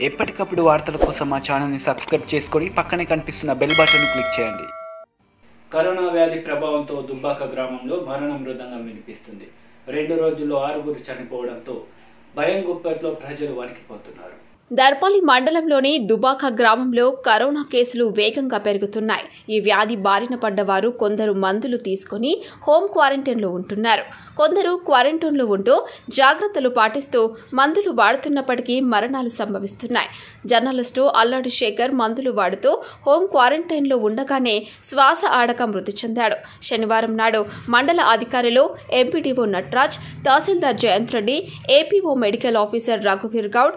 ఎప్పటికప్పుడు వార్తల కోసం మా ఛానల్ని సబ్స్క్రైబ్ చేసుకొని పక్కనే కనిపిస్తున్న బెల్ బటన్ క్లిక్ చేయండి. కరోనా వ్యాధి ప్రభావంతో దుబ్బాక గ్రామంలో మరణ మృదంగం వినిపిస్తుంది. 2 రోజుల్లో 6 చనిపోవడంతో భయం గుప్పట్లో ప్రజలు వణికిపోతున్నారు. దర్పల్లి మండలంలోని దుబాక గ్రామంలో కరోనా కేసులు వేగంగా పెరుగుతున్నాయి. ఈ వ్యాధి బారిన పడ్డవారు కొందరు మందులు తీసుకుని హోమ్ క్వారంటైన్లో ఉంటున్నారు. కొందరు క్వారంటైన్లో ఉంటూ జాగ్రత్తలు పాటిస్తూ మందులు వాడుతున్నప్పటికీ మరణాలు సంభవిస్తున్నాయి. జర్నలిస్టు అల్లాడి శేఖర్ మందులు వాడుతూ హోమ్ క్వారంటైన్లో ఉండగానే శ్వాస ఆడక మృతి చెందాడు. శనివారం నాడు మండల అధికారులు ఎంపీడీఓ నటరాజ్, తహసీల్దార్ Jayant Reddy, APO medical officer రఘువీర్ గౌడ్,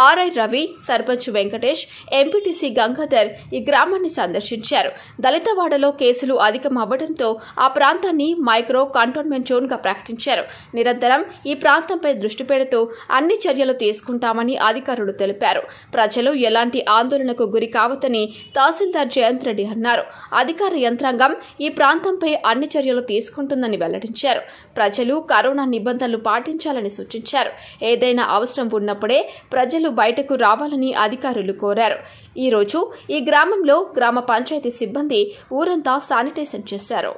ఆర్ఐ రవి, సర్పంచ్ వెంకటేష్, ఎంపీటీసీ గంగాధర్ ఈ గ్రామాన్ని సందర్శించారు. దళితవాడలో కేసులు అధికమవ్వడంతో ఆ ప్రాంతాన్ని మైక్రో కంటోన్మెంట్ జోన్గా ప్రకటించారు. నిరంతరం ఈ ప్రాంతంపై దృష్టి పెడుతూ అన్ని చర్యలు తీసుకుంటామని అధికారులు తెలిపారు. ప్రజలు ఎలాంటి ఆందోళనకు గురి కావద్దని తహసీల్దార్ జయంత్ రెడ్డి అన్నారు. అధికార యంత్రాంగం ఈ ప్రాంతంపై అన్ని చర్యలు తీసుకుంటుందని వెల్లడించారు. ప్రజలు కరోనా నిబంధనలు పాటించాలని సూచించారు. ఏదైనా అవసరం ఉన్నప్పుడే ప్రజలు బయటకు రావాలని అధికారులు కోరారు. ఈ రోజు ఈ గ్రామంలో గ్రామ పంచాయతీ సిబ్బంది ఊరంతా శానిటైజేషన్ చేశారు.